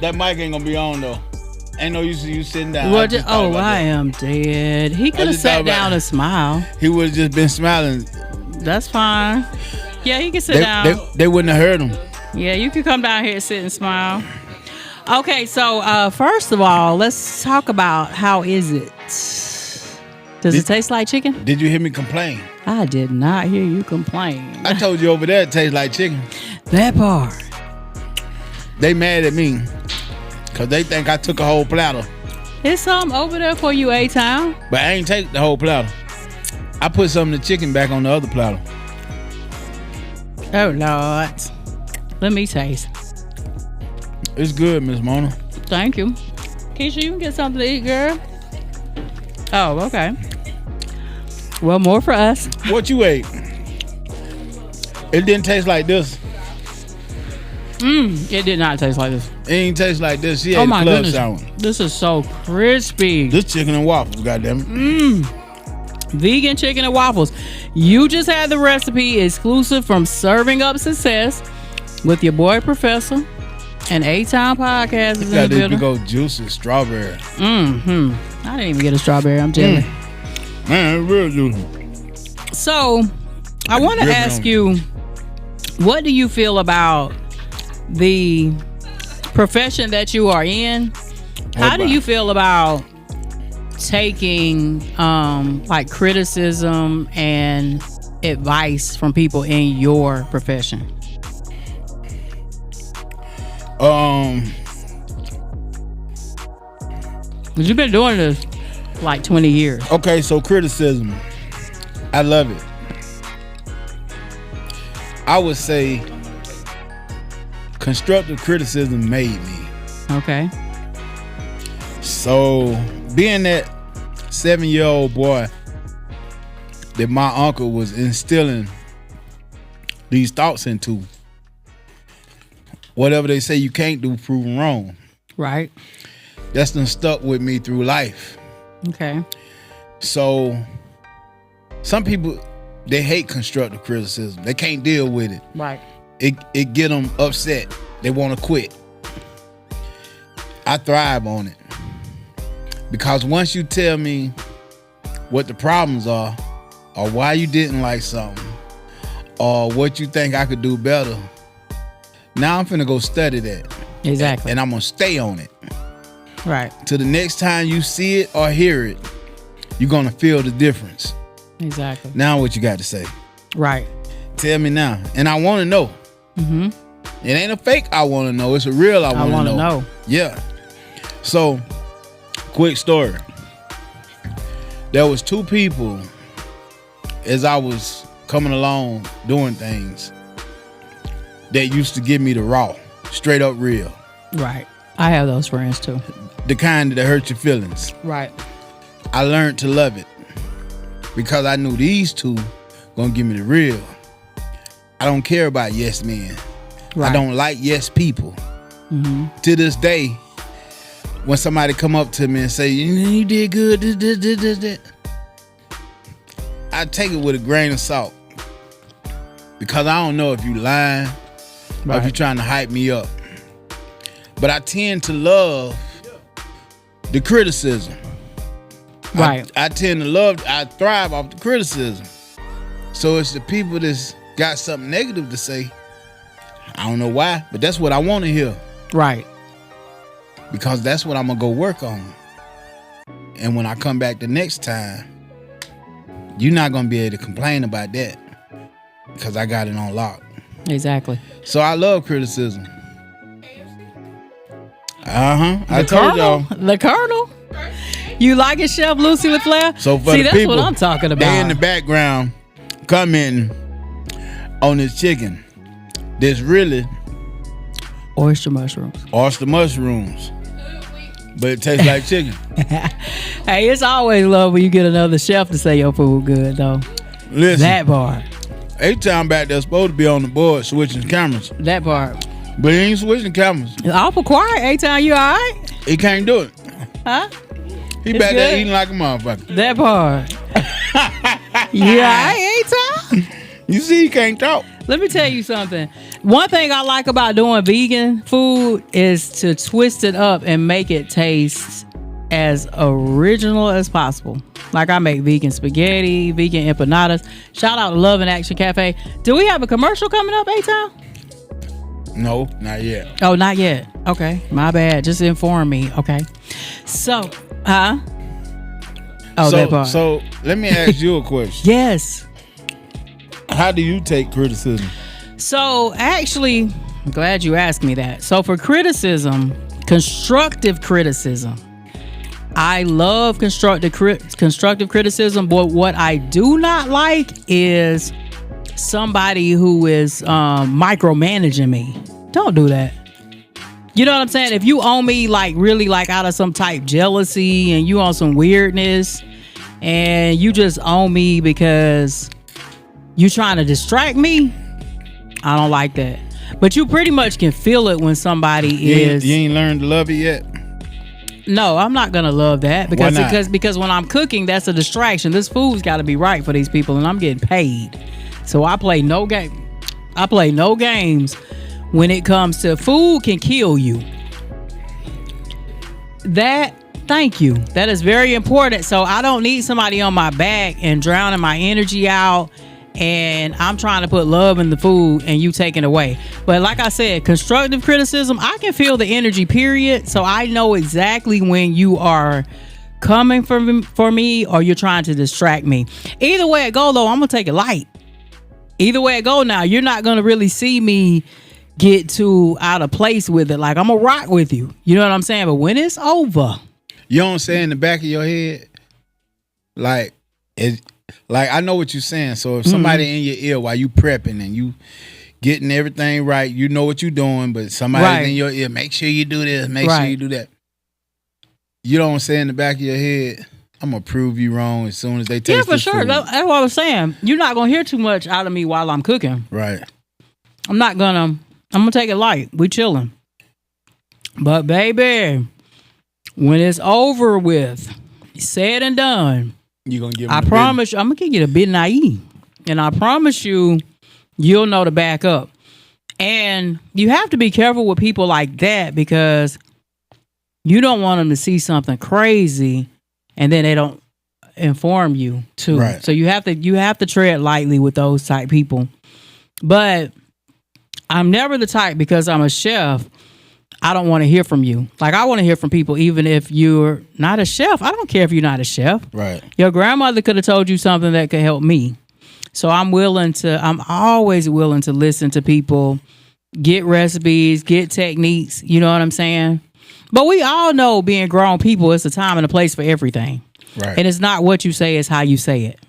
That mic ain't gonna be on though. Ain't no use of you sitting down. Well, I am dead. He could have sat down and smiled. He would have just been smiling. That's fine. Yeah, he can sit down. They wouldn't have heard him. Yeah, you can come down here and sit and smile. Okay, so first of all, let's talk about how is it? Does it taste like chicken? Did you hear me complain? I did not hear you complain. I told you over there it tastes like chicken. That part. They mad at me because they think I took a whole platter. There's something over there for you, Atown. But I ain't take the whole platter. I put some of the chicken back on the other platter. Oh, Lord. Let me taste. It's good, Miss Mona. Thank you. Keisha, you can get something to eat, girl. Oh, okay. Well, more for us. What you ate? It didn't taste like this. It did not taste like this. It ain't taste like this. She ate Oh my club goodness. sandwich. This is so crispy. This chicken and waffles, goddamn it. Vegan chicken and waffles. You just had the recipe exclusive from Serving Up Success with your boy Professor and Atown Podcast is in the Got this building. big old juicy strawberry. I didn't even get a strawberry. I'm jelly. Man, it's real juicy. So, I want to ask you, what do you feel about the profession that you are in? How do you feel about taking like criticism and advice from people in your profession? Because you've been doing this like 20 years. Okay, so criticism. I love it. I would say constructive criticism made me. Okay. So being that 7-year-old boy that my uncle was instilling these thoughts into, whatever they say you can't do, proven wrong. Right. That's done stuck with me through life. Okay. So some people, they hate constructive criticism. They can't deal with it. Right. It get them upset. They want to quit. I thrive on it. Because once you tell me what the problems are, or why you didn't like something, or what you think I could do better, now I'm finna go study that. Exactly. And I'm gonna stay on it. Right. Till the next time you see it or hear it, you're gonna feel the difference. Exactly. Now what you got to say? Right. Tell me now. And I wanna know. It ain't a fake I wanna know. It's a real I wanna know. Yeah. So, quick story. There was 2 people as I was coming along doing things that used to give me the raw, straight up real. Right. I have those friends too. The kind that hurt your feelings. Right. I learned to love it because I knew these 2 gonna give me the real. I don't care about yes men. Right. I don't like yes people. To this day, when somebody come up to me and say, you did good, this. I take it with a grain of salt. Because I don't know if you lying or if you're trying to hype me up. But I tend to love the criticism. Right. I thrive off the criticism. So it's the people that's got something negative to say. I don't know why, but that's what I want to hear. Right. Because that's what I'm going to go work on. And when I come back the next time, you're not going to be able to complain about that. Because I got it on lock. Exactly. So I love criticism. I told y'all. The Colonel. You like it, Chef Lucy LaFleur? So for See, the that's people, what I'm talking about. They in the background commenting on this chicken. There's really oyster mushrooms. But it tastes like chicken. Hey, it's always love when you get another chef to say your food good, though. Listen. That part. Atown back there supposed to be on the board switching cameras. That part. But he ain't switching cameras. It's awful quiet, Atown. You all right? He can't do it. Huh? He It's back there good. eating like a motherfucker. That part. You all right, Atown? You see, he can't talk. Let me tell you something. One thing I like about doing vegan food is to twist it up and make it taste as original as possible. Like I make vegan spaghetti, vegan empanadas. Shout out to Love and Action Cafe. Do we have a commercial coming up, Atown? No, not yet. Oh, not yet. Okay, my bad. Just inform me. Okay. So, Oh, that part. So let me ask you a question. Yes. How do you take criticism? So actually, I'm glad you asked me that. So for criticism, constructive criticism, I love constructive criticism, but what I do not like is somebody who is micromanaging me. Don't do that. You know what I'm saying? If you own me like really like out of some type jealousy and you on some weirdness and you just own me because you trying to distract me, I don't like that. But you pretty much can feel it when somebody You ain't learned to love it yet? No, I'm not gonna love that because when I'm cooking, that's a distraction. This food's got to be right for these people, and I'm getting paid. So I play no game. I play no games when it comes to food. Can kill you. Thank you. That is very important. So I don't need somebody on my back and drowning my energy out. And I'm trying to put love in the food and you taking away. But like I said, constructive criticism, I can feel the energy, period. So I know exactly when you are coming for me or you're trying to distract me. Either way it go, though, I'm going to take it light. Either way it go now, you're not going to really see me get too out of place with it. Like, I'm going to rock with you. You know what I'm saying? But when it's over. You don't say in the back of your head, like, I know what you're saying. So if somebody in your ear while you prepping and you getting everything right, you know what you're doing, but somebody's in your ear, make sure you do this, make sure you do that. You don't say in the back of your head, I'm going to prove you wrong as soon as they taste for sure. Food. That's what I was saying. You're not going to hear too much out of me while I'm cooking. Right. I'm going to take it light. We chilling. But baby, when it's over with, said and done, you gonna give I promise you, I'm gonna give you the bit naive, and I promise you, you'll know to back up. And you have to be careful with people like that because you don't want them to see something crazy, and then they don't inform you too. Right. So you have to tread lightly with those type people. But I'm never the type, because I'm a chef, I don't want to hear from you. Like, I want to hear from people even if you're not a chef. I don't care if you're not a chef. Right. Your grandmother could have told you something that could help me. So I'm always willing to listen to people, get recipes, get techniques. You know what I'm saying? But we all know, being grown people, it's a time and a place for everything. Right. And it's not what you say, it's how you say it.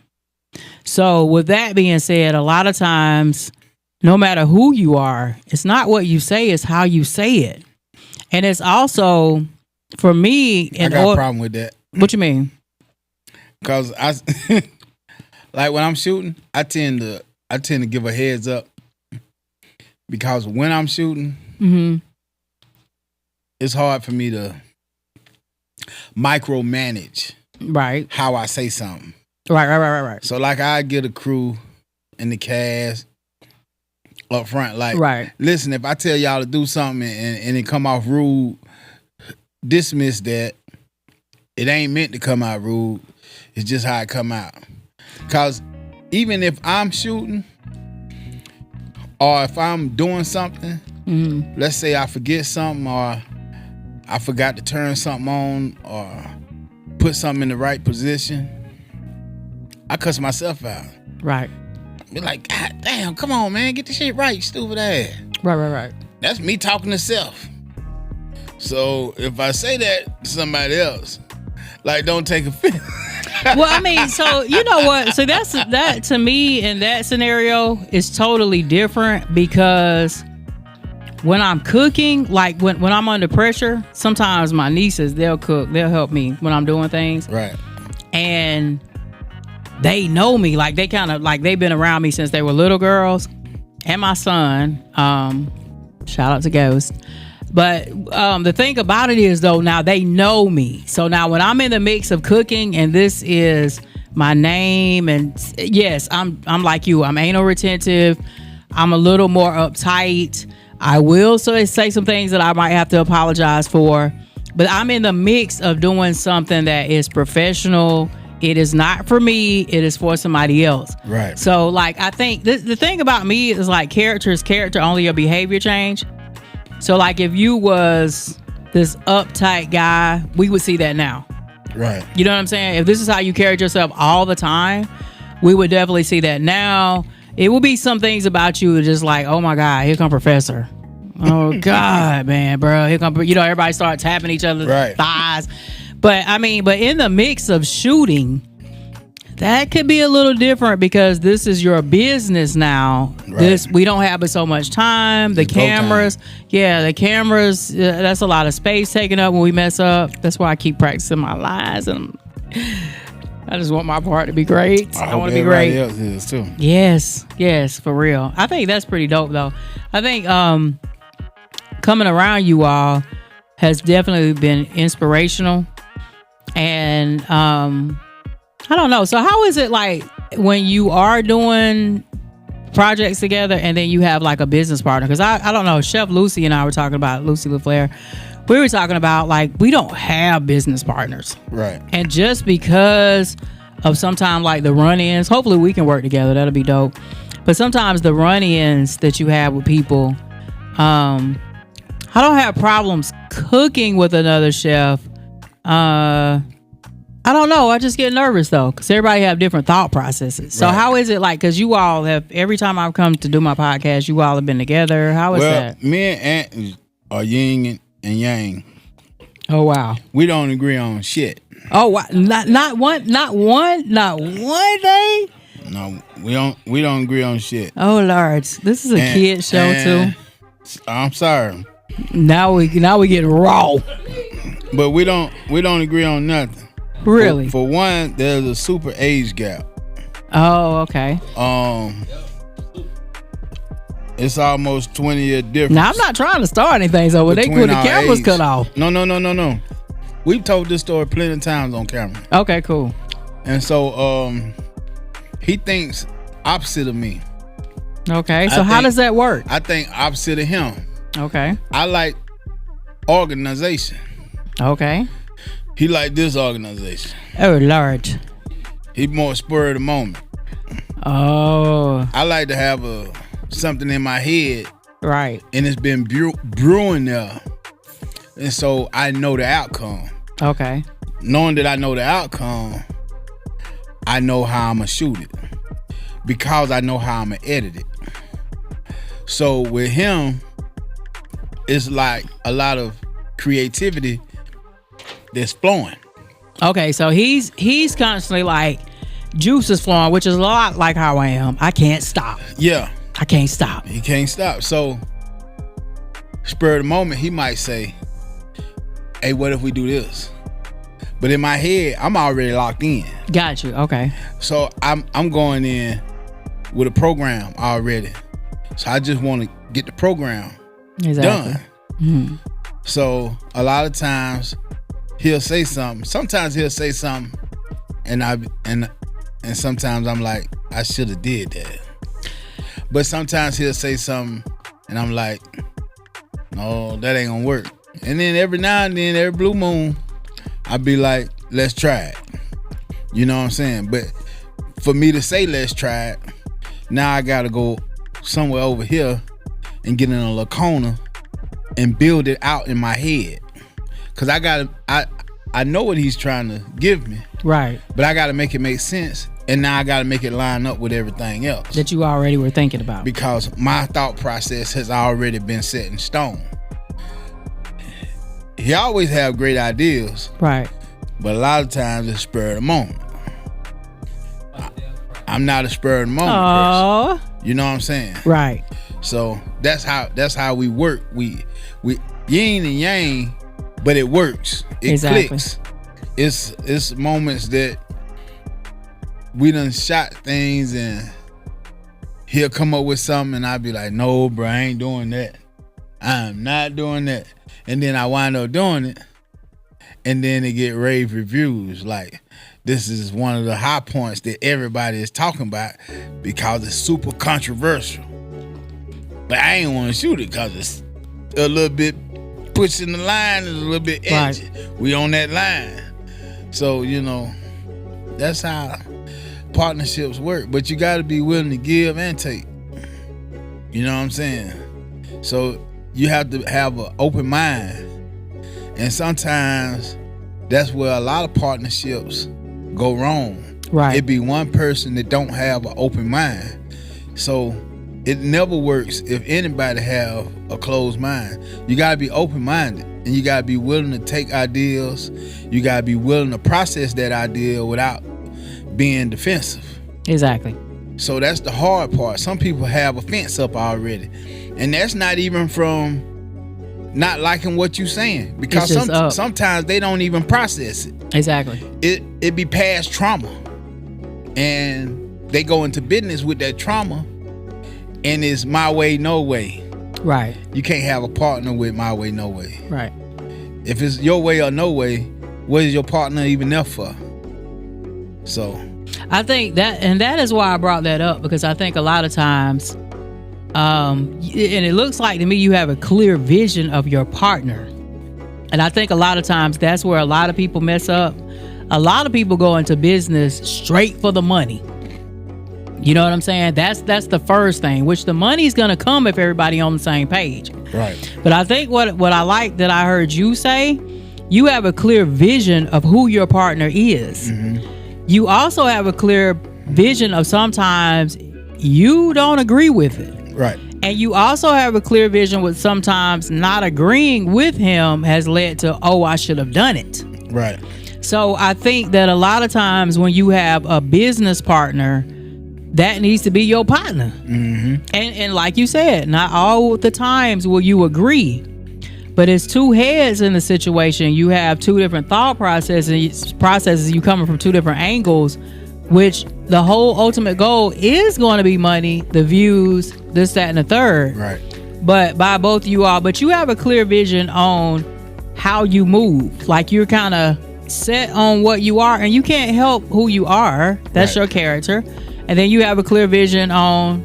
So with that being said, a lot of times, no matter who you are, it's not what you say, it's how you say it. And it's also, for me, I got a problem with that. What you mean? Because like when I'm shooting, I tend to give a heads up, because when I'm shooting, it's hard for me to micromanage how I say something. Right. So like, I get a crew in the cast up front, like, listen, if I tell y'all to do something and it come off rude, dismiss that. It ain't meant to come out rude. It's just how it come out. Because even if I'm shooting or if I'm doing something, let's say I forget something or I forgot to turn something on or put something in the right position, I cuss myself out. Right. Be like, God damn, come on, man, get the shit right, stupid ass. Right. That's me talking to self. So if I say that to somebody else, like, don't take offense. Well, I mean, so you know what? So that to me, in that scenario, is totally different, because when I'm cooking, like when I'm under pressure, sometimes my nieces, they'll help me when I'm doing things. Right. And they know me, like they kind of like they've been around me since they were little girls, and my son. Shout out to Ghost. But the thing about it is, though, now they know me. So now when I'm in the mix of cooking and this is my name, and yes, I'm like you, I'm anal retentive. I'm a little more uptight. I will say some things that I might have to apologize for, but I'm in the mix of doing something that is professional. It is not for me. It is for somebody else. Right. So, like, I think the thing about me is, like, character is character, only your behavior change. So, like, if you was this uptight guy, we would see that now. Right. You know what I'm saying? If this is how you carried yourself all the time, we would definitely see that now. It will be some things about you just like, oh my God, here come Professor. Oh God, man, bro. Here come, everybody start tapping each other's thighs. But I mean, in the mix of shooting, that could be a little different because this is your business now. Right. We don't have so much time. The cameras, that's a lot of space taken up when we mess up. That's why I keep practicing my lines, and I just want my part to be great. I want to be great. Else is too. Yes, for real. I think that's pretty dope, though. I think coming around you all has definitely been inspirational, and I don't know. So how is it like when you are doing projects together and then you have like a business partner? Because I don't know. Chef Lucy and I were talking about, Lucy LaFleur. We were talking about like we don't have business partners. Right. And just because of sometimes like the run-ins, hopefully we can work together. That'll be dope. But sometimes the run-ins that you have with people, I don't have problems cooking with another chef. I don't know. I just get nervous though, because everybody have different thought processes. So how is it like? Because you all have, every time I've come to do my podcast, you all have been together. How is that? Me and Aunt are yin and yang. Oh wow. We don't agree on shit. Oh wow. Not one thing. No, we don't agree on shit. Oh Lord, this is a kid show too. I'm sorry. Now we get raw. But we don't agree on nothing. Really? For one, there's a super age gap. Oh, okay. It's almost 20-year difference. Now I'm not trying to start anything, so when the cameras cut off. No. We've told this story plenty of times on camera. Okay, cool. And so he thinks opposite of me. Okay, so how does that work? I think opposite of him. Okay. I like organization. Okay. He like this organization. Oh Lord. He more spur of the moment. Oh. I like to have something in my head. Right. And it's been brewing there. And so I know the outcome. Okay. Knowing that I know the outcome, I know how I'm going to shoot it. Because I know how I'm going to edit it. So with him, it's like a lot of creativity that's flowing. Okay, so he's constantly like juice is flowing, which is a lot like how I am. I can't stop. Yeah. I can't stop. He can't stop. So spur of the moment, he might say, hey, what if we do this? But in my head, I'm already locked in. Got you. Okay. So I'm going in with a program already. So I just want to get the program done. Mm-hmm. So a lot of times he'll say something. Sometimes he'll say something, and sometimes I'm like, I should have did that. But sometimes he'll say something, and I'm like, no, that ain't gonna work. And then every now and then, every blue moon, I'll be like, let's try it. You know what I'm saying? But for me to say let's try it, now I gotta go somewhere over here and get in a little corner and build it out in my head. Cause I know what he's trying to give me. Right. But I gotta make it make sense. And now I gotta make it line up with everything else that you already were thinking about. Because my thought process has already been set in stone. He always have great ideas. Right. But a lot of times it's spur of the moment. I'm not a spur of the moment person. You know what I'm saying? Right. So that's how we work. We yin and yang, but it works. It clicks. It's moments that we done shot things and he'll come up with something and I'll be like, no, bro, I ain't doing that. I'm not doing that. And then I wind up doing it. And then they get rave reviews. Like, this is one of the high points that everybody is talking about because it's super controversial. But I ain't want to shoot it because it's a little bit pushing the line, is a little bit edgy. Right. We on that line. So, you know, that's how partnerships work. But you got to be willing to give and take. You know what I'm saying? So you have to have an open mind. And sometimes that's where a lot of partnerships go wrong. Right. It be one person that don't have an open mind. So it never works if anybody have a closed mind. You got to be open-minded, and you got to be willing to take ideas. You got to be willing to process that idea without being defensive. Exactly. So that's the hard part. Some people have a fence up already, and that's not even from not liking what you're saying, because sometimes they don't even process it. Exactly. It be past trauma, and they go into business with that trauma. And it's my way, no way. Right. You can't have a partner with my way, no way. Right. If it's your way or no way, what is your partner even there for? So I think that is why I brought that up, because I think a lot of times, and it looks like to me you have a clear vision of your partner. And I think a lot of times that's where a lot of people mess up. A lot of people go into business straight for the money. You know what I'm saying? That's the first thing, which the money's going to come if everybody on the same page. Right. But I think what I like that I heard you say, you have a clear vision of who your partner is. Mm-hmm. You also have a clear vision of sometimes you don't agree with it. Right. And you also have a clear vision with sometimes not agreeing with him has led to, I should have done it. Right. So I think that a lot of times when you have a business partner, that needs to be your partner. Mm-hmm. And like you said, not all the times will you agree, but it's two heads in the situation. You have two different thought processes. You coming from two different angles, which the whole ultimate goal is going to be money, the views, this, that, and the third. Right. But by both of you all, but you have a clear vision on how you move. Like you're kind of set on what you are, and you can't help who you are. That's your character. And then you have a clear vision on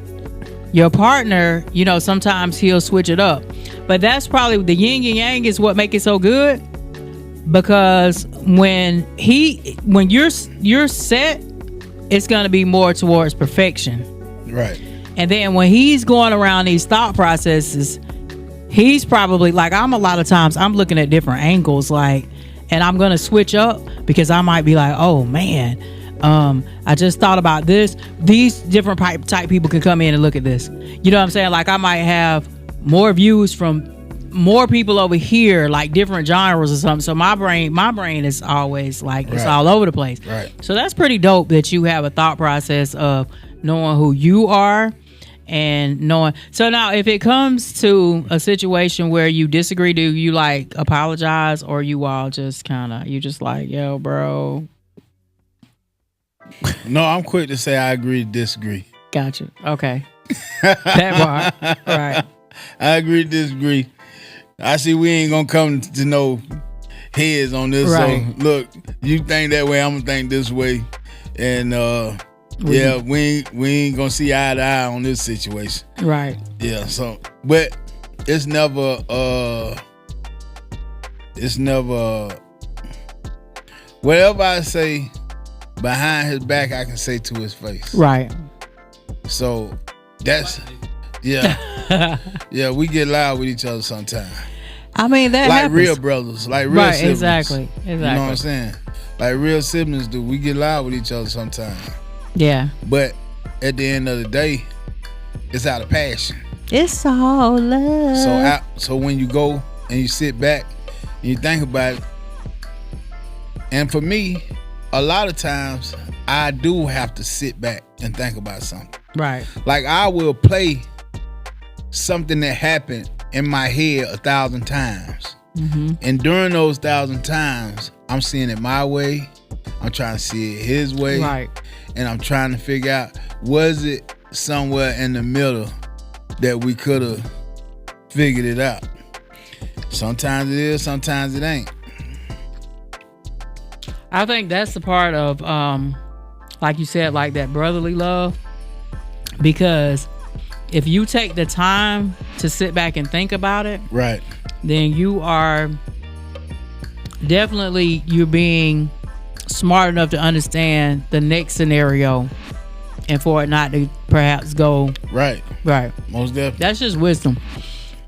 your partner. You know, sometimes he'll switch it up. But that's probably the yin and yang is what make it so good. Because when you're set, it's going to be more towards perfection. Right. And then when he's going around these thought processes, he's probably like, a lot of times I'm looking at different angles, like, and I'm going to switch up because I might be like, oh man, I just thought about this. These different type people can come in and look at this. You know what I'm saying? Like I might have more views from more people over here, like different genres or something. So my brain is always like it's all over the place. Right. So that's pretty dope that you have a thought process of knowing who you are and knowing. So now if it comes to a situation where you disagree, do you like apologize, or you all just you just like, yo, bro? No, I'm quick to say I agree to disagree. Gotcha. Okay. That part. Right. I agree to disagree. I see we ain't gonna come to no heads on this. Right. So look, you think that way, I'm gonna think this way. And we ain't gonna see eye to eye on this situation. Right. Yeah, so but it's never whatever I say behind his back, I can say to his face. Right. So that's yeah, we get loud with each other sometimes. I mean, that like happens. Real brothers, like real siblings. Exactly. You know what I'm saying? Like real siblings do. We get loud with each other sometimes. Yeah. But at the end of the day, it's out of passion. It's all love. So when you go and you sit back and you think about it, and for me, a lot of times I do have to sit back and think about something. Right. Like I will play something that happened in my head 1,000 times. Mm-hmm. And during those 1,000 times, I'm seeing it my way. I'm trying to see it his way. Right. And I'm trying to figure out, was it somewhere in the middle that we could have figured it out? Sometimes it is, sometimes it ain't. I think that's the part of, like you said, like that brotherly love. Because if you take the time to sit back and think about it, right, then you are definitely, you're being smart enough to understand the next scenario and for it not to perhaps go right. Most definitely. That's just wisdom.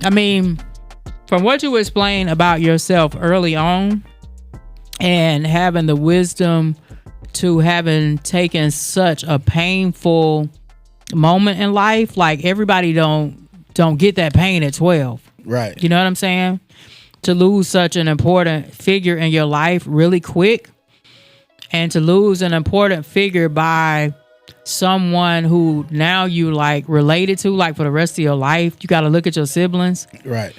I mean, from what you explained about yourself early on and having the wisdom to having taken such a painful moment in life, like everybody don't get that pain at 12. Right. You know what I'm saying? To lose such an important figure in your life really quick, and to lose an important figure by someone who now you like related to, like for the rest of your life. You got to look at your siblings. Right.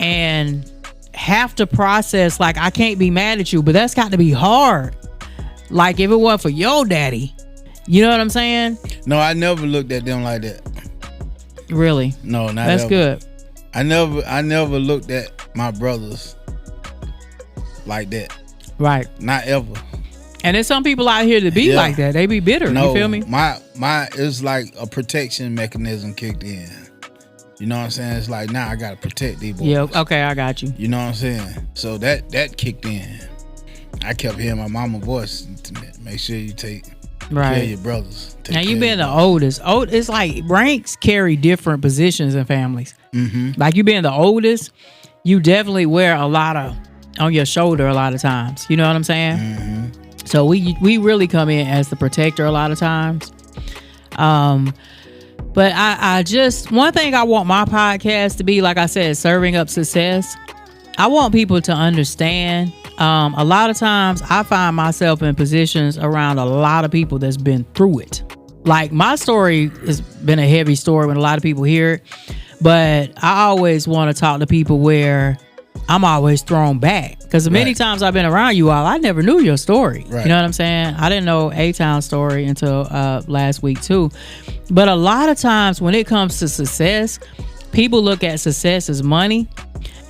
And have to process, like, I can't be mad at you, but that's got to be hard. Like if it wasn't for your daddy. You know what I'm saying? No, I never looked at them like that. Really? No, not That's ever. good. I never looked at my brothers like that. Right. Not ever. And there's some people out here that be like that. They be bitter. No, you feel me? My it's like a protection mechanism kicked in. You know what I'm saying? It's like, nah, I gotta protect these boys. Yeah, okay, I got you. You know what I'm saying? So that kicked in. I kept hearing my mama's voice to make sure you take care of your brothers. Now you being the oldest. It's like ranks carry different positions in families. Mm-hmm. Like you being the oldest, you definitely wear a lot on your shoulder a lot of times. You know what I'm saying? Mm-hmm. So we really come in as the protector a lot of times. But I just, one thing I want my podcast to be, like I said, serving up success. I want people to understand. A lot of times I find myself in positions around a lot of people that's been through it. Like my story has been a heavy story when a lot of people hear it, but I always want to talk to people where I'm always thrown back. Because many times I've been around you all, I never knew your story. Right. You know what I'm saying? I didn't know Atown's story until last week too. But a lot of times when it comes to success, people look at success as money.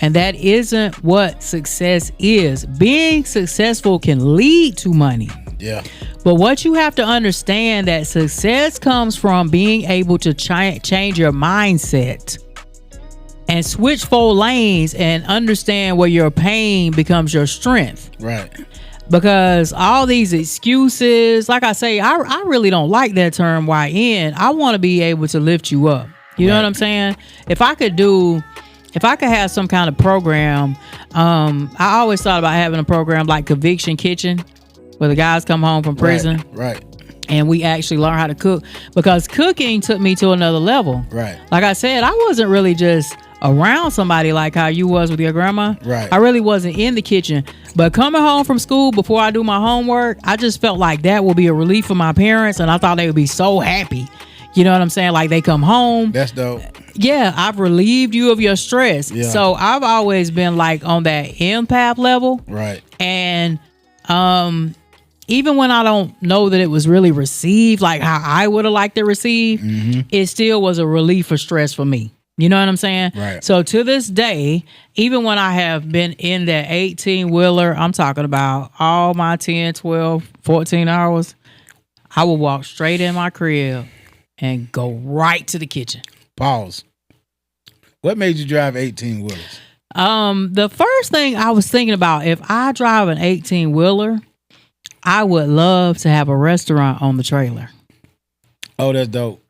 And that isn't what success is. Being successful can lead to money. Yeah. But what you have to understand, that success comes from being able to change your mindset and switch 4 lanes and understand where your pain becomes your strength. Right. Because all these excuses, like I say, I really don't like that term YN. I want to be able to lift you up. You know what I'm saying? If I could have some kind of program, I always thought about having a program like Conviction Kitchen, where the guys come home from prison. Right. And we actually learn how to cook, because cooking took me to another level. Right. Like I said, I wasn't really just around somebody like how you was with your grandma. Right. I really wasn't in the kitchen. But coming home from school before I do my homework, I just felt like that would be a relief for my parents, and I thought they would be so happy. You know what I'm saying? Like they come home. That's dope. Yeah, I've relieved you of your stress. Yeah. So I've always been like on that empath level. Right. And even when I don't know that it was really received like how I would have liked to receive, it still was a relief for stress for me. You know what I'm saying? Right. So to this day, even when I have been in that 18-wheeler, I'm talking about all my 10, 12, 14 hours, I will walk straight in my crib and go right to the kitchen. Pause. What made you drive 18-wheelers? The first thing I was thinking about, if I drive an 18-wheeler, I would love to have a restaurant on the trailer. Oh, that's dope.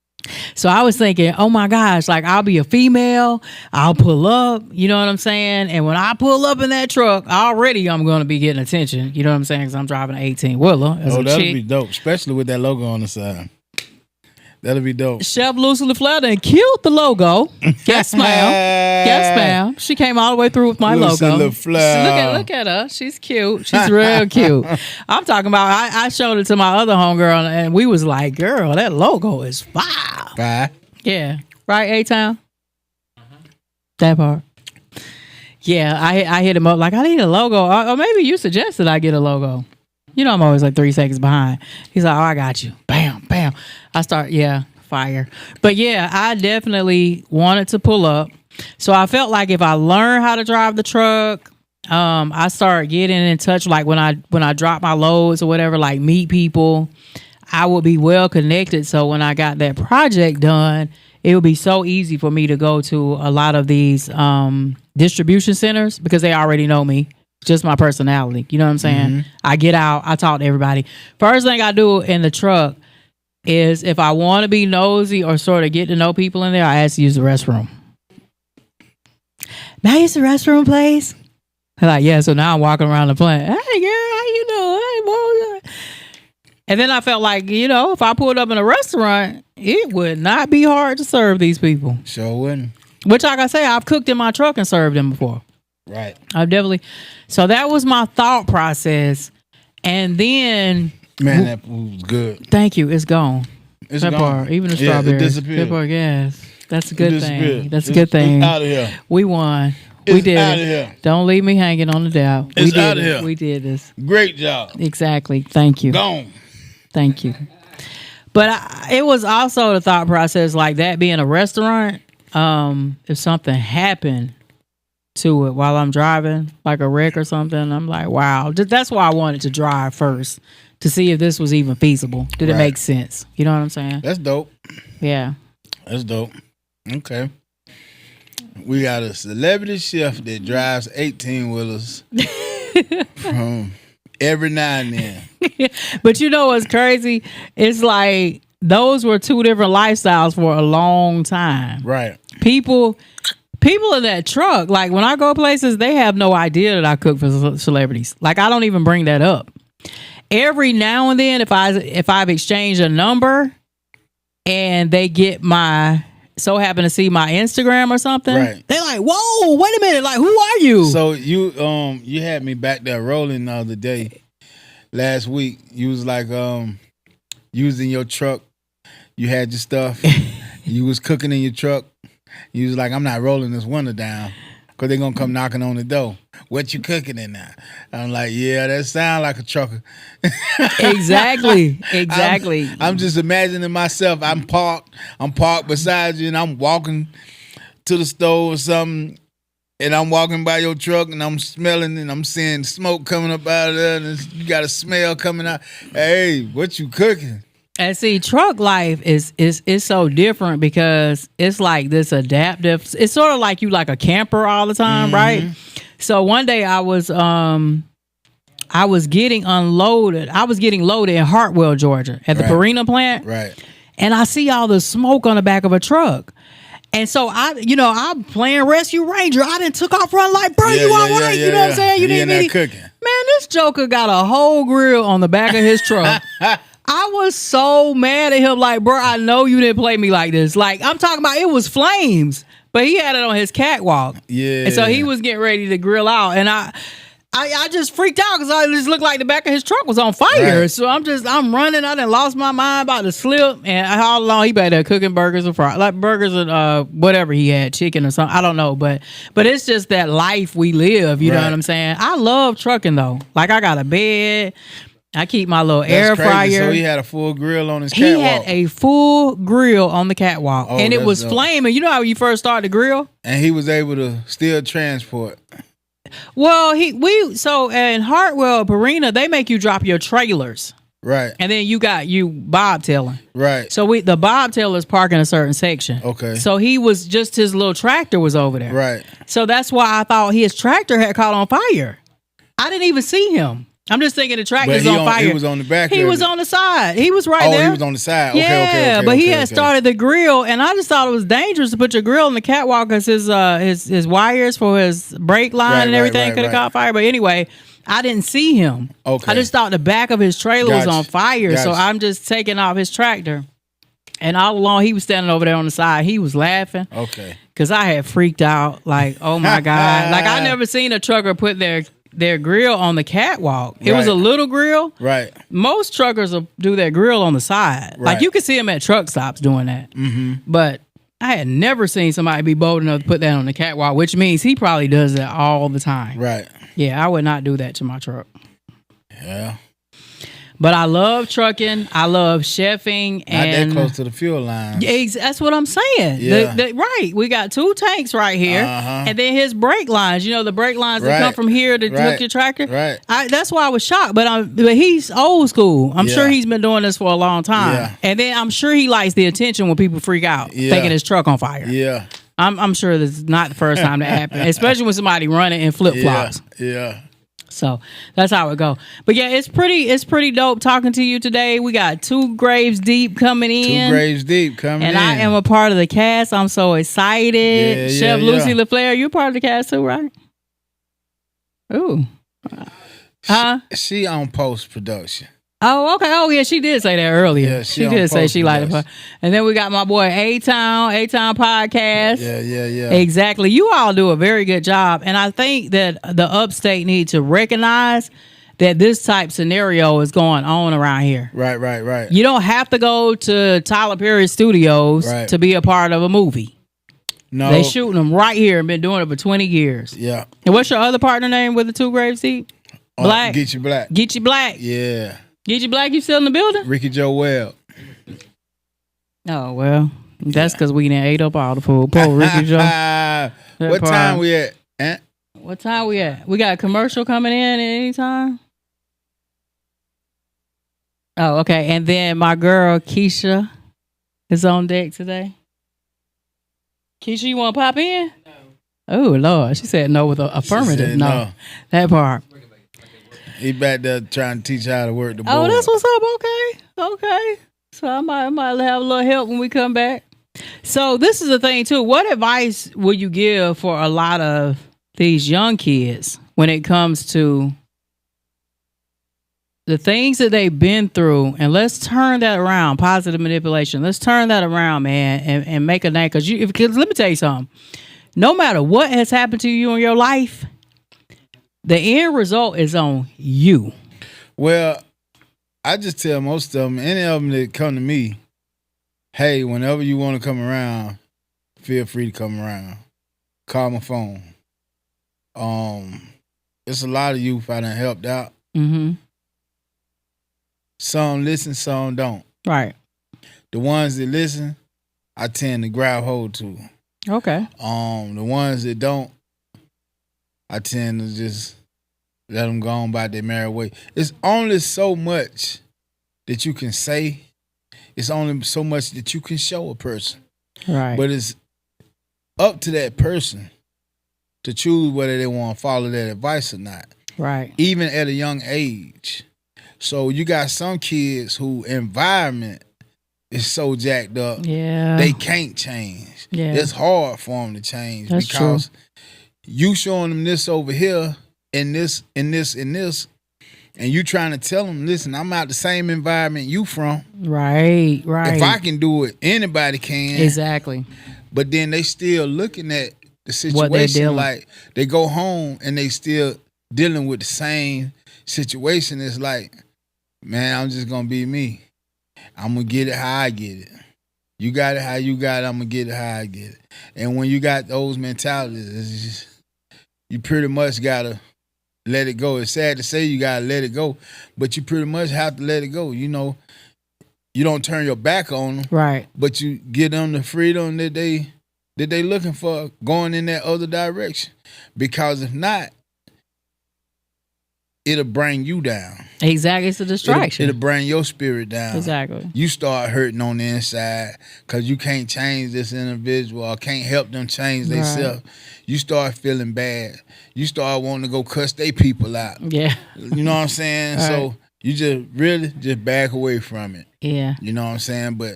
So I was thinking, oh my gosh, like I'll be a female, I'll pull up, you know what I'm saying? And when I pull up in that truck, already I'm going to be getting attention, you know what I'm saying? Because I'm driving an 18-wheeler as a that'll chick. be dope, especially with that logo on the side. That'll be dope. Chef Lucy LaFleur done killed the logo. Yes, ma'am. Yes, ma'am. She came all the way through with my Lucy logo. LaFleur. Look at her. She's cute. She's real cute. I'm talking about, I showed it to my other homegirl, and we was like, girl, that logo is fire. Bye. Yeah. Right, Atown? That part. Yeah, I hit him up like, I need a logo. Or maybe you suggested I get a logo. You know I'm always like 3 seconds behind. He's like, oh, I got you. Bam, bam. I start, fire. But yeah, I definitely wanted to pull up. So I felt like if I learn how to drive the truck, I start getting in touch, like when I drop my loads or whatever, like meet people, I would be well connected. So when I got that project done, it would be so easy for me to go to a lot of these distribution centers because they already know me. Just my personality. You know what I'm saying? I get out, I talk to everybody. First thing I do in the truck is if I want to be nosy or sort of get to know people in there, I ask to use the restroom. Now use the restroom, please. Like, yeah, so now I'm walking around the plant. Hey, girl, how you doing? Hey, boy. And then I felt like, if I pulled up in a restaurant, it would not be hard to serve these people. Sure wouldn't. Which, like I say, I've cooked in my truck and served them before. Right. I've definitely. So that was my thought process. And then. Man, that food was good. Thank you. It's gone. It's that gone. Part, even the strawberry. It disappeared. That part, yes. That's a good thing. That's a good thing. It's out of here. We won. We did out of here. Don't leave me hanging on the doubt. It's out of here. We did this. Great job. Exactly. Thank you. Gone. Thank you. But it was also the thought process like that being a restaurant. If something happened to it while I'm driving, like a wreck or something, I'm like, wow. That's why I wanted to drive first to see if this was even feasible. Did it make sense? You know what I'm saying? That's dope. Yeah. That's dope. Okay. We got a celebrity chef that drives 18-wheelers from every now and then. But you know what's crazy? It's like those were two different lifestyles for a long time. Right. People in that truck, like when I go places, they have no idea that I cook for celebrities. Like I don't even bring that up. Every now and then, if I've exchanged a number and they get so happen to see my Instagram or something, right. They're like, whoa, wait a minute, like who are you? So you had me back there rolling the other day, last week. You was like you was in your truck, you had your stuff, you was cooking in your truck, you was like, I'm not rolling this window down because they're gonna come knocking on the door. What you cooking in now? I'm like, yeah, that sound like a trucker. Exactly. I'm just imagining myself. I'm parked beside you, and I'm walking to the store or something, and I'm walking by your truck, and I'm smelling, and I'm seeing smoke coming up out of there, and you got a smell coming out. Hey, what you cooking? And see, truck life is so different because it's like this adaptive. It's sort of like you like a camper all the time, right? So one day I was getting unloaded. I was getting loaded in Hartwell, Georgia, at the Purina plant. Right. And I see all the smoke on the back of a truck. And so I'm playing Rescue Ranger. I done took off running like, bro, you all right? You know what I'm saying? You didn't need cooking. Man, this joker got a whole grill on the back of his truck. I was so mad at him, like, bro, I know you didn't play me like this. Like, I'm talking about it was flames, but he had it on his catwalk. Yeah. And so he was getting ready to grill out. And I just freaked out because I just looked like the back of his truck was on fire. Right. So I'm running. I done lost my mind, about to slip. And all along, he back there cooking burgers and fries, like burgers and whatever he had, chicken or something. I don't know. But it's just that life we live. You know what I'm saying? I love trucking, though. Like, I got a bed. I keep my little air fryer. So he had a full grill on his catwalk. He had a full grill on the catwalk. Oh, and it was flaming. You know how you first start the grill? And he was able to still transport. Well, so in Hartwell, Purina, they make you drop your trailers. Right. And then you bobtailing. Right. So the bobtailers park in a certain section. Okay. So his little tractor was over there. Right. So that's why I thought his tractor had caught on fire. I didn't even see him. I'm just thinking the tractor's on fire. He was on the back. He was on the side. He was right there. Oh, he was on the side. Okay, yeah, but he had started the grill, and I just thought it was dangerous to put your grill on the catwalk because his wires for his brake line and everything could have caught fire. But anyway, I didn't see him. Okay. I just thought the back of his trailer was on fire, so I'm just taking off his tractor. And all along, he was standing over there on the side. He was laughing. Okay. Because I had freaked out. Like, oh, my God. Like, I never seen a trucker put their grill on the catwalk. It was a little grill. Right. Most truckers will do their grill on the side. Right. Like, you can see them at truck stops doing that. Mm-hmm. But I had never seen somebody be bold enough to put that on the catwalk, which means he probably does that all the time. Right. Yeah, I would not do that to my truck. Yeah. But I love trucking. I love chefing. And not that close to the fuel line. That's what I'm saying. Yeah. Right. We got 2 tanks right here. And then his brake lines. You know, the brake lines that come from here to hook your tractor. Right. That's why I was shocked. But he's old school. I'm sure he's been doing this for a long time. Yeah. And then I'm sure he likes the attention when people freak out thinking his truck on fire. Yeah. I'm sure this is not the first time that happened, especially when somebody running in flip flops. Yeah. So that's how it go. But yeah, it's pretty dope talking to you today. We got 2 graves deep coming in. 2 graves deep coming in. And I am a part of the cast. I'm so excited. Chef Lucy LaFleur, you're part of the cast too, right? Ooh. She on post production. Oh, okay. Oh, yeah, she did say that earlier. Yeah, she did say she liked it. And then we got my boy Atown Podcast. Yeah. Exactly. You all do a very good job. And I think that the upstate need to recognize that this type scenario is going on around here. Right. You don't have to go to Tyler Perry Studios to be a part of a movie. No. They shooting them right here and been doing it for 20 years. Yeah. And what's your other partner name with the 2 graves deep? Black. Get You Black. Get You Black. Yeah. Get You Black, you still in the building? Ricky Joe Webb. Oh, well, that's because we done ate up all the food. Poor Ricky Joe. What time we at? What time we at? We got a commercial coming in at any time? Oh, okay. And then my girl, Keisha, is on deck today. Keisha, you want to pop in? No. Oh, Lord. She said no with an affirmative. No. That part. He back there trying to teach how to work the board. Oh, that's what's up. Okay. So I might have a little help when we come back. So this is the thing too. What advice would you give for a lot of these young kids when it comes to the things that they've been through? And let's turn that around. Positive manipulation. Let's turn that around, man, and make a name. Because let me tell you something. No matter what has happened to you in your life, the end result is on you. Well, I just tell most of them, any of them that come to me, hey, whenever you want to come around, feel free to come around. Call my phone. It's a lot of youth I done helped out. Mm-hmm. Some listen, some don't. Right. The ones that listen, I tend to grab hold to. Okay. The ones that don't, I tend to just let them go on by their merry way. It's only so much that you can say. It's only so much that you can show a person. Right. But it's up to that person to choose whether they want to follow that advice or not. Right. Even at a young age. So you got some kids who environment is so jacked up, they can't change. Yeah. It's hard for them to change. That's because true. You showing them this over here and this and this and this, and you trying to tell them, listen, I'm out the same environment you from. Right. If I can do it, anybody can. Exactly. But then they still looking at the situation like they go home and they still dealing with the same situation. It's like, man, I'm just gonna be me. I'm gonna get it how I get it. You got it how you got it, I'm gonna get it how I get it. And when you got those mentalities, it's just, you pretty much gotta let it go. It's sad to say you gotta let it go, but you pretty much have to let it go. You know, you don't turn your back on them, right? But you give them the freedom that they looking for, going in that other direction. Because if not, it'll bring you down. Exactly, it's a distraction. It'll bring your spirit down. Exactly. You start hurting on the inside because you can't change this individual or can't help them change themselves. You start feeling bad. You start wanting to go cuss their people out. Yeah. You know what I'm saying? Right. So you just back away from it. Yeah. You know what I'm saying? But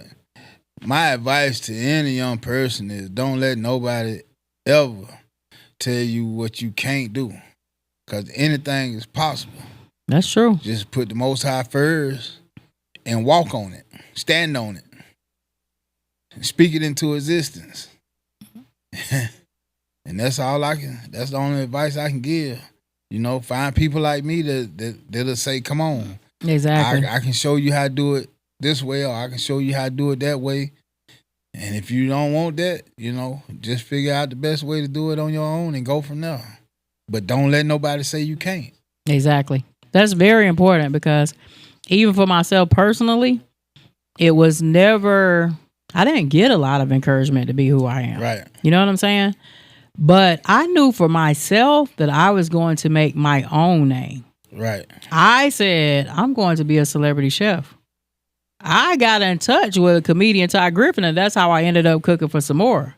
my advice to any young person is don't let nobody ever tell you what you can't do. Because anything is possible. That's true. Just put the Most High first and walk on it. Stand on it. And speak it into existence. And that's that's the only advice I can give. You know, find people like me that'll say, come on. Exactly. I can show you how to do it this way, or I can show you how to do it that way. And if you don't want that, you know, just figure out the best way to do it on your own and go from there. But don't let nobody say you can't. Exactly. That's very important because even for myself personally, it was never, I didn't get a lot of encouragement to be who I am. Right. You know what I'm saying? But I knew for myself that I was going to make my own name. Right. I said, I'm going to be a celebrity chef. I got in touch with a comedian, Ty Griffin, and that's how I ended up cooking for Samora.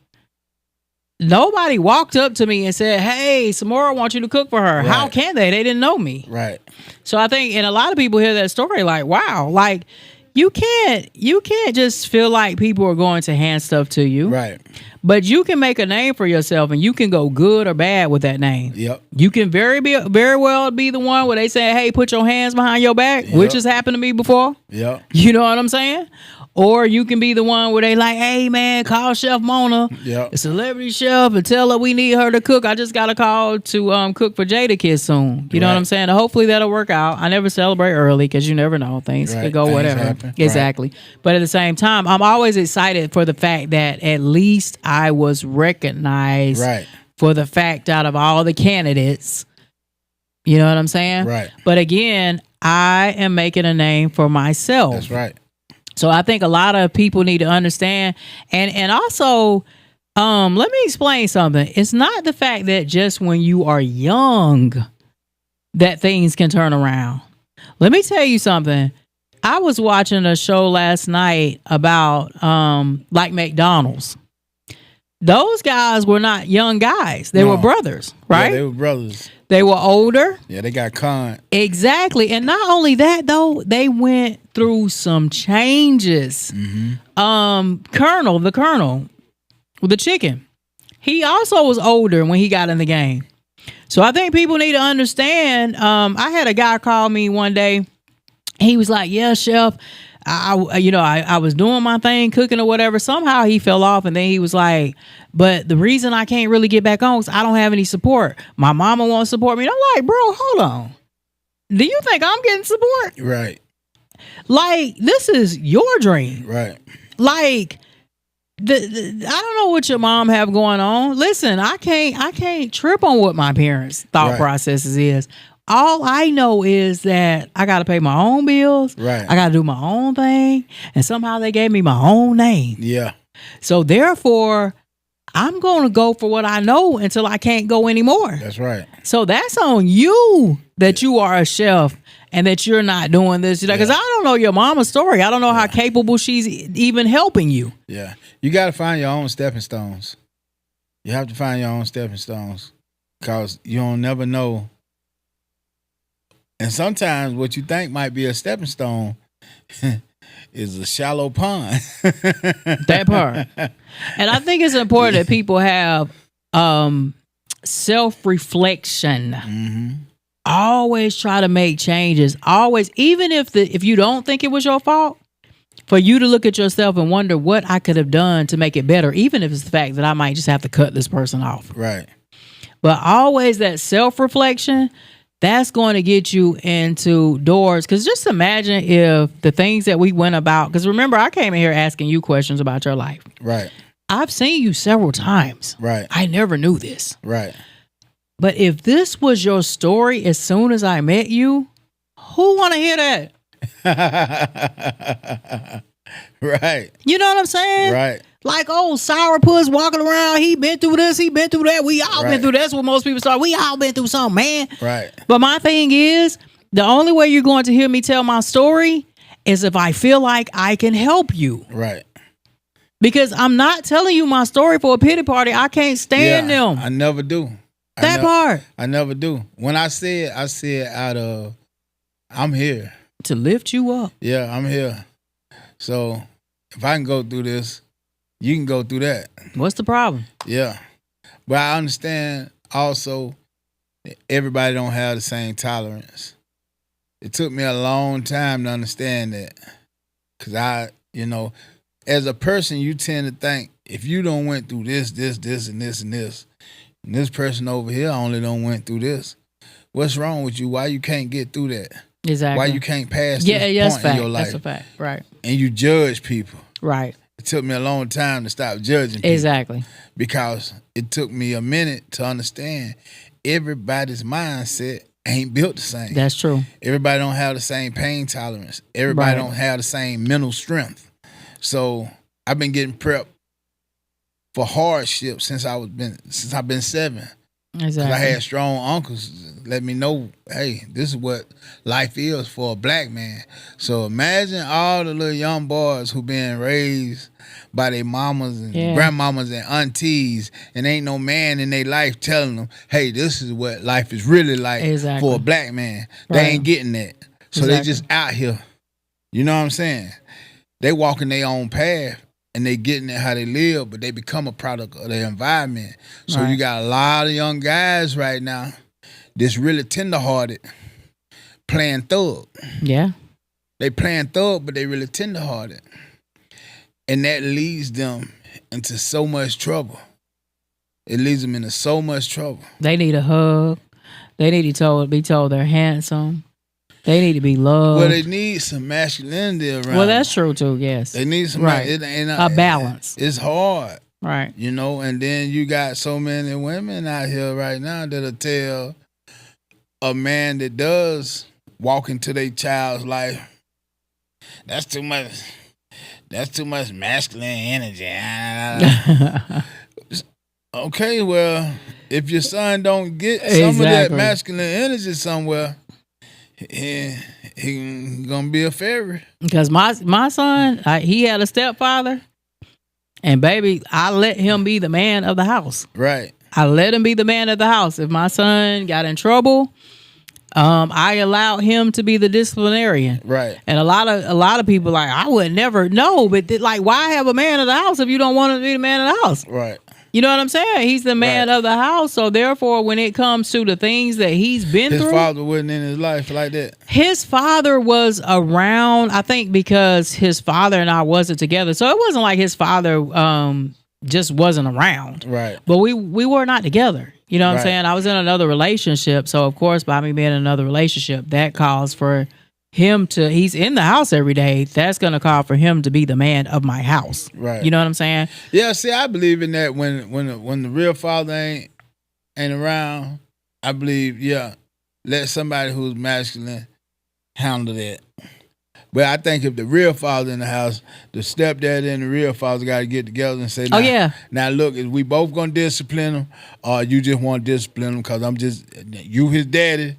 Nobody walked up to me and said, hey, Samora wants you to cook for her. Right. How can they? They didn't know me. Right. So I think, and a lot of people hear that story like, wow, like you can't just feel like people are going to hand stuff to you. Right. But you can make a name for yourself, and you can go good or bad with that name. Yep. You can very well be the one where they say, hey, put your hands behind your back, which has happened to me before. Yep. You know what I'm saying? Or you can be the one where they like, hey, man, call Chef Mona, a celebrity chef, and tell her we need her to cook. I just got a call to cook for Jada Kids soon. You know what I'm saying? Hopefully that'll work out. I never celebrate early because you never know. Things could go whatever. Happen. Exactly. Right. But at the same time, I'm always excited for the fact that at least I was recognized for the fact out of all the candidates. You know what I'm saying? Right. But again, I am making a name for myself. That's right. So I think a lot of people need to understand, and also, let me explain something. It's not the fact that just when you are young that things can turn around. Let me tell you something. I was watching a show last night about like McDonald's. Those guys were not young guys. They were brothers, right? Yeah, they were brothers. They were older. Yeah, they got conned. Exactly. And not only that, though, they went through some changes. Mm-hmm. Colonel, with the chicken, he also was older when he got in the game. So I think people need to understand. I had a guy call me one day. He was like, yeah, chef, I was doing my thing, cooking or whatever. Somehow he fell off, and then he was like, but the reason I can't really get back on is I don't have any support. My mama won't support me. And I'm like, bro, hold on. Do you think I'm getting support? Right. Like, this is your dream. Right. Like, I don't know what your mom have going on. Listen, I can't trip on what my parents' thought processes is. All I know is that I got to pay my own bills. Right. I got to do my own thing. And somehow they gave me my own name. Yeah. So therefore, I'm going to go for what I know until I can't go anymore. That's right. So that's on you that you are a chef and that you're not doing this. Because I don't know your mama's story. I don't know how capable she's even helping you. Yeah. You got to find your own stepping stones. You have to find your own stepping stones because you don't never know. And sometimes what you think might be a stepping stone is a shallow pond. That part. And I think it's important that people have self-reflection. Mm-hmm. Always try to make changes. Always, even if you don't think it was your fault, for you to look at yourself and wonder what I could have done to make it better, even if it's the fact that I might just have to cut this person off. Right. But always that self-reflection, that's going to get you into doors. Because just imagine if the things that we went about, because remember, I came in here asking you questions about your life. Right. I've seen you several times. Right. I never knew this. Right. But if this was your story as soon as I met you, who want to hear that? Right. You know what I'm saying? Right. Like, oh, sourpuss walking around. He been through this. He been through that. We all been through that. That's what most people start. We all been through something, man. Right. But my thing is, the only way you're going to hear me tell my story is if I feel like I can help you. Right. Because I'm not telling you my story for a pity party. I can't stand them. I never do. That part. I never do. When I say it out of, I'm here. To lift you up. Yeah, I'm here. So if I can go through this, you can go through that. What's the problem? Yeah. But I understand also everybody don't have the same tolerance. It took me a long time to understand that. Because as a person, you tend to think if you don't went through this, and this person over here only don't went through this, what's wrong with you? Why you can't get through that? Exactly. Why you can't pass this point in your life? That's a fact. Right. And you judge people. Right. It took me a long time to stop judging people. Exactly. Because it took me a minute to understand everybody's mindset ain't built the same. That's true. Everybody don't have the same pain tolerance. Everybody don't have the same mental strength. So I've been getting prepped for hardship since I've been 7. Exactly. I had strong uncles let me know, hey, this is what life is for a black man. So imagine all the little young boys who been raised by their mamas and grandmamas and aunties, and ain't no man in their life telling them, hey, this is what life is really like for a black man. They ain't getting that. So they just out here. You know what I'm saying? They walking their own path. And they getting it how they live, but they become a product of their environment. So you got a lot of young guys right now that's really tenderhearted, playing thug. Yeah. They playing thug, but they really tenderhearted. And that leads them into so much trouble. It leads them into so much trouble. They need a hug. They need to be told they're handsome. They need to be loved. Well, they need some masculinity around. Well, that's true too. Yes, they need some a balance. It's hard, right? You know, and then you got so many women out here right now that'll tell a man that does walk into their child's life, that's too much. That's too much masculine energy. Okay, well, if your son don't get some of that masculine energy somewhere, he gonna be a fairy. Because my son, he had a stepfather, and baby, I let him be the man of the house. Right. I let him be the man of the house. If my son got in trouble, I allowed him to be the disciplinarian. Right. And a lot of people like, I would never know, but like, why have a man of the house if you don't want to be the man of the house? Right. You know what I'm saying? He's the man of the house. So therefore, when it comes to the things that he's been through. His father wasn't in his life like that. His father was around, I think, because his father and I wasn't together. So it wasn't like his father just wasn't around. Right. But we were not together. You know what I'm saying? I was in another relationship. So, of course, by me being in another relationship, that calls for him to, he's in the house every day. That's going to call for him to be the man of my house. Right. You know what I'm saying? Yeah, see, I believe in that when the real father ain't around, I believe, let somebody who's masculine handle that. But I think if the real father in the house, the stepdad and the real father got to get together and say, now look, is we both going to discipline him, or you just want to discipline him because you his daddy,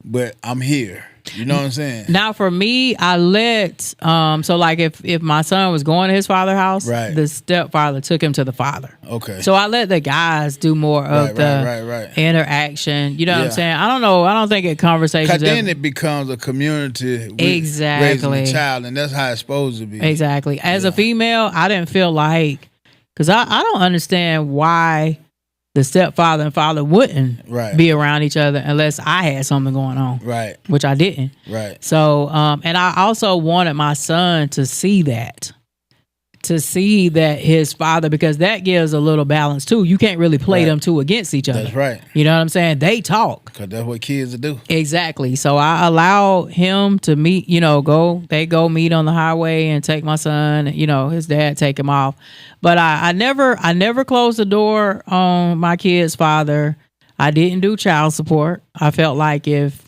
but I'm here. You know what I'm saying? Now, for me, I let, so like if my son was going to his father's house, the stepfather took him to the father. Okay. So I let the guys do more of the interaction. You know what I'm saying? I don't know. I don't think it conversations. Because then it becomes a community raising a child, and that's how it's supposed to be. Exactly. As a female, I didn't feel like, because I don't understand why the stepfather and father wouldn't be around each other unless I had something going on. Right. Which I didn't. Right. So, and I also wanted my son to see that. His father, because that gives a little balance too. You can't really play them two against each other. That's right. You know what I'm saying? They talk. Because that's what kids do. Exactly. So I allow him to meet, they go meet on the highway and take my son, his dad take him off. But I never closed the door on my kid's father. I didn't do child support. I felt like if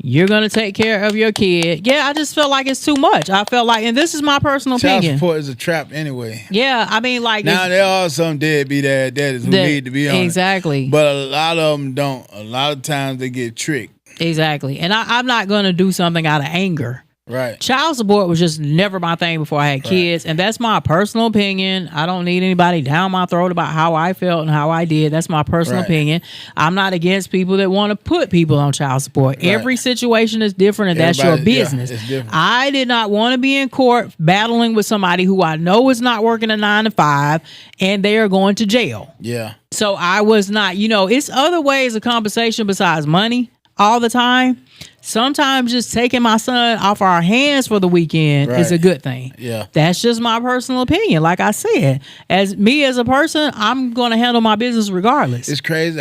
you're going to take care of your kid. Yeah, I just felt like it's too much. I felt like, and this is my personal opinion. Child support is a trap anyway. Yeah, I mean, like. Now, there are some deadbeat daddies who need to be on Exactly. But a lot of them don't. A lot of times they get tricked. Exactly. And I'm not going to do something out of anger. Right. Child support was just never my thing before I had kids. And that's my personal opinion. I don't need anybody down my throat about how I felt and how I did. That's my personal opinion. I'm not against people that want to put people on child support. Every situation is different, and that's your business. I did not want to be in court battling with somebody who I know is not working a 9 to 5 and they are going to jail. Yeah. So I was not, it's other ways of compensation besides money all the time. Sometimes just taking my son off our hands for the weekend is a good thing. Yeah. That's just my personal opinion. Like I said, as a person, I'm going to handle my business regardless. It's crazy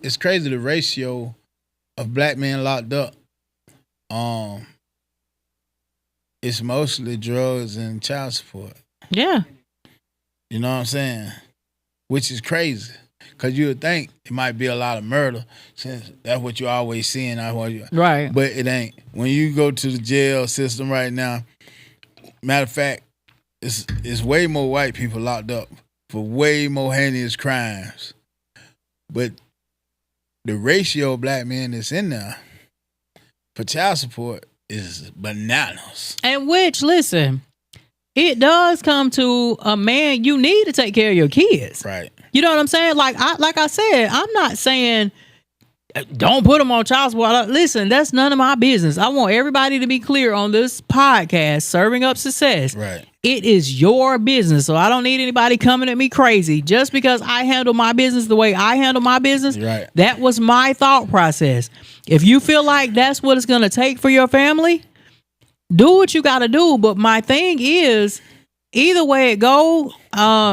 it's crazy the ratio of black men locked up. It's mostly drugs and child support. Yeah. You know what I'm saying? Which is crazy. Because you would think it might be a lot of murder, since that's what you're always seeing. Right. But it ain't. When you go to the jail system right now, matter of fact, it's way more white people locked up for way more heinous crimes. But the ratio of black men that's in there for child support is bananas. And which, listen, it does come to a man, you need to take care of your kids. Right. You know what I'm saying? Like I said, I'm not saying don't put them on child support. Listen, that's none of my business. I want everybody to be clear on this podcast, Serving Up Success. Right. It is your business, so I don't need anybody coming at me crazy. Just because I handle my business the way I handle my business, right. That was my thought process. If you feel like that's what it's going to take for your family, do what you got to do. But my thing is, either way it go,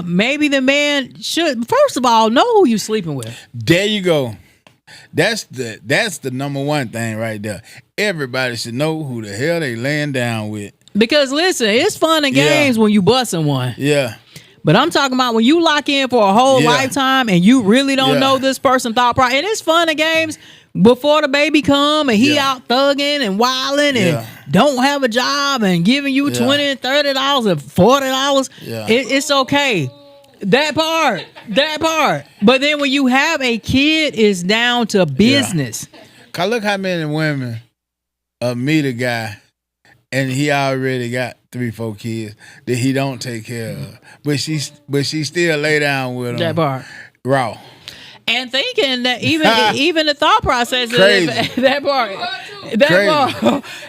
maybe the man should, first of all, know who you sleeping with. There you go. That's the number one thing right there. Everybody should know who the hell they laying down with. Because listen, it's fun and games when you busting one. Yeah. But I'm talking about when you lock in for a whole lifetime and you really don't know this person thought process. And it's fun and games before the baby come and he out thugging and wilding and don't have a job and giving you $20 and $30 and $40. Yeah. It's okay. That part. But then when you have a kid, it's down to business. Cause look how many women meet a guy and he already got 3-4 kids that he don't take care of, but she still lay down with him. That part raw. And thinking that even the thought process crazy. That part.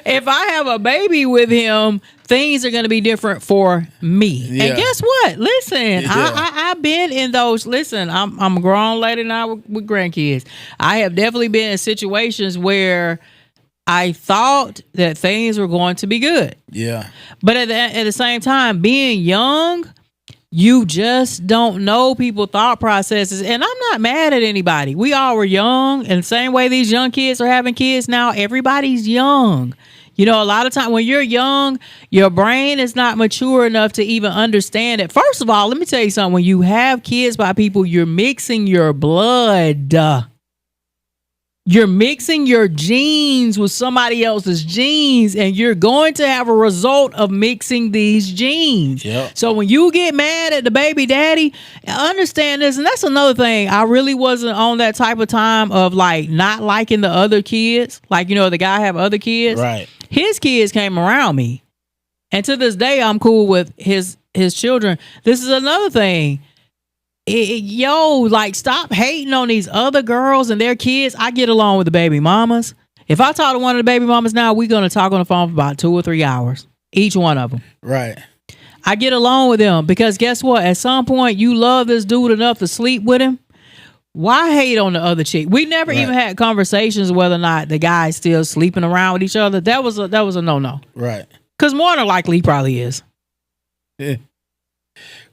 If I have a baby with him, things are going to be different for me. Yeah. And guess what? Listen, I've been in those. Listen, I'm a grown lady now with grandkids. I have definitely been in situations where I thought that things were going to be good. Yeah. But at the same time, being young, you just don't know people's thought processes. And I'm not mad at anybody. We all were young. And the same way these young kids are having kids now, everybody's young. You know, a lot of time when you're young, your brain is not mature enough to even understand it. First of all, let me tell you something. When you have kids by people, you're mixing your blood. You're mixing your genes with somebody else's genes, and you're going to have a result of mixing these genes. Yep. So when you get mad at the baby daddy, understand this, and that's another thing. I really wasn't on that type of time of like not liking the other kids. Like, you know, the guy have other kids. Right. His kids came around me. And to this day, I'm cool with his children. This is another thing. Like, stop hating on these other girls and their kids. I get along with the baby mamas. If I talk to one of the baby mamas now, we're going to talk on the phone for about 2 or 3 hours. Each one of them. Right. I get along with them because guess what? At some point, you love this dude enough to sleep with him. Why hate on the other chick? We never even had conversations whether or not the guy's still sleeping around with each other. That was a no-no. Right. Because more than likely he probably is. Yeah.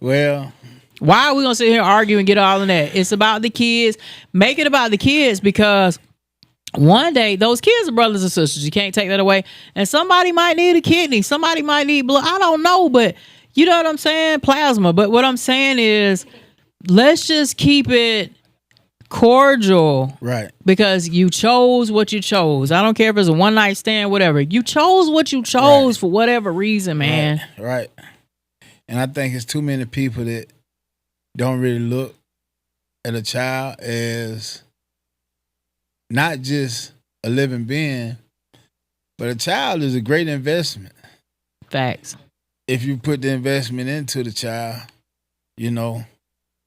Well, why are we going to sit here and argue and get all in that? It's about the kids. Make it about the kids because one day those kids are brothers and sisters. You can't take that away. And somebody might need a kidney. Somebody might need blood. I don't know, but you know what I'm saying? Plasma. But what I'm saying is let's just keep it cordial. Right. Because you chose what you chose. I don't care if it's a one-night stand, whatever. You chose what you chose for whatever reason, man. Right. And I think it's too many people that don't really look at a child as not just a living being, but a child is a great investment. Facts. If you put the investment into the child, you know,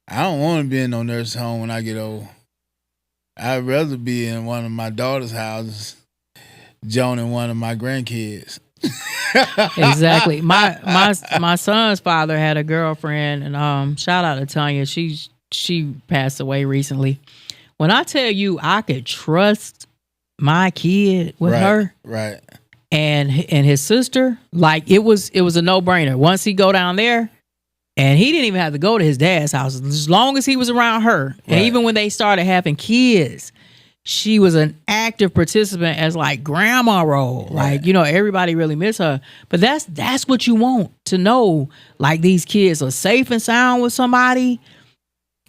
I don't want to be in no nursing home when I get old. I'd rather be in one of my daughter's houses, joining one of my grandkids. Exactly. My son's father had a girlfriend, and shout out to Tanya. She passed away recently. When I tell you I could trust my kid with her, right, and his sister, like it was a no-brainer. Once he go down there, and he didn't even have to go to his dad's house as long as he was around her. And even when they started having kids, she was an active participant as like grandma role. Right. Like, you know, everybody really miss her. But that's what you want to know. Like these kids are safe and sound with somebody.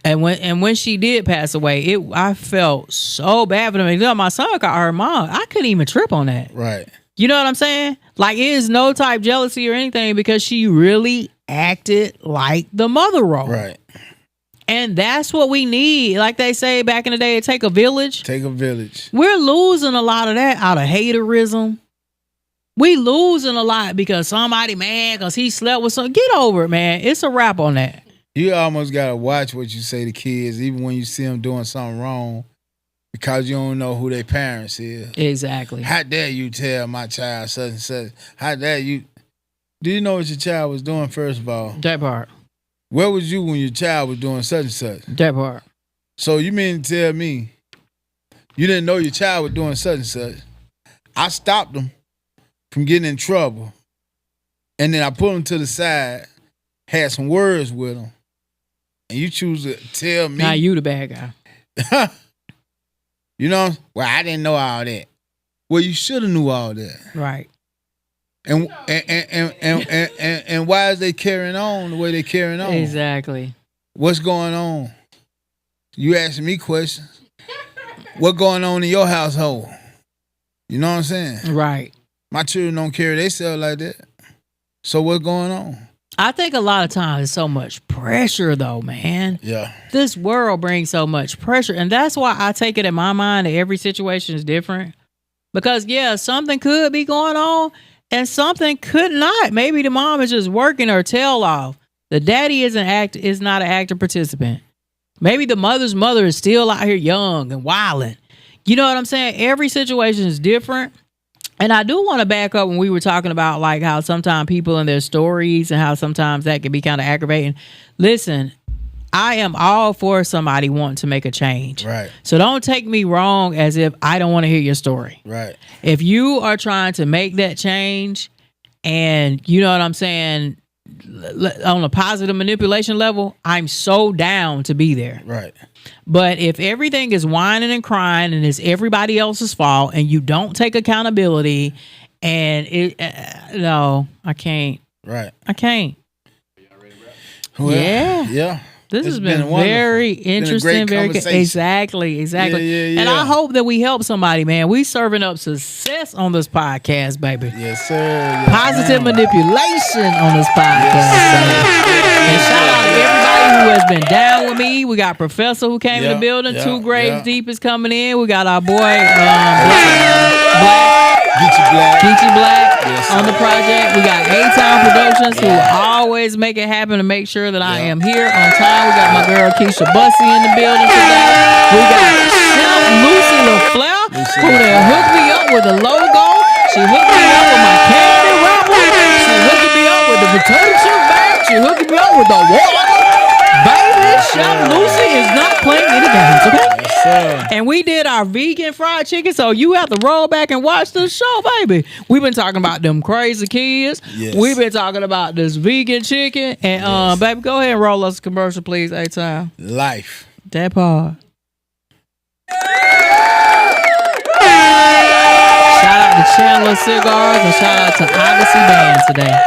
And when she did pass away, I felt so bad for them. You know, my son got her mom. I couldn't even trip on that. Right. You know what I'm saying? Like, it is no type jealousy or anything because she really acted like the mother role. Right. And that's what we need. Like they say back in the day, take a village. Take a village. We're losing a lot of that out of haterism. We losing a lot because somebody mad because he slept with some. Get over it, man. It's a wrap on that. You almost got to watch what you say to kids, even when you see them doing something wrong, because you don't know who their parents is. Exactly. How dare you tell my child such and such? How dare you? Do you know what your child was doing, first of all? That part. Where was you when your child was doing such and such? That part. So you mean to tell me you didn't know your child was doing such and such? I stopped them from getting in trouble. And then I put them to the side, had some words with them. And you choose to tell me. Now you the bad guy. You know? Well, I didn't know all that. Well, you should have knew all that. Right. And why is they carrying on the way they carrying on? Exactly. What's going on? You asking me questions. What going on in your household? You know what I'm saying? Right. My children don't carry themselves like that. So what's going on? I think a lot of times it's so much pressure though, man. Yeah. This world brings so much pressure. And that's why I take it in my mind that every situation is different. Because yeah, something could be going on and something could not. Maybe the mom is just working her tail off. The daddy is not an active participant. Maybe the mother's mother is still out here young and wilding. You know what I'm saying? Every situation is different. And I do want to back up when we were talking about like how sometimes people in their stories and how sometimes that can be kind of aggravating. Listen, I am all for somebody wanting to make a change. Right. So don't take me wrong as if I don't want to hear your story. Right. If you are trying to make that change and you know what I'm saying, on a positive manipulation level, I'm so down to be there. Right. But if everything is whining and crying and it's everybody else's fault and you don't take accountability and no, I can't. Right. I can't. Well, yeah. This has been very interesting. Very exactly. Yeah. And I hope that we help somebody, man. We serving up success on this podcast, baby. Yes, sir. Yes, positive manipulation on this podcast. Yes, and shout out to everybody who has been down with me. We got Professor who came in the building. Two Graves Deep is coming in. We got our boy Geechee Black on the project. We got Atown Productions who always make it happen to make sure that I am here on time. We got my girl Keisha Bussy in the building today. We got Chef Lucy LaFleur who done hooked me up with the logo. She hooked me up with my candy wrapper. She hooked me up with the potato chip bag. She hooked me up with the water. Baby, Chef Lucy is not playing any games, okay? And we did our vegan fried chicken, so you have to roll back and watch the show, baby. We've been talking about them crazy kids. Yes. We've been talking about this vegan chicken. And baby, go ahead and roll us a commercial, please, Atown. Life. That part. Shout out to Chandler Cigars and shout out to Odyssey Band today.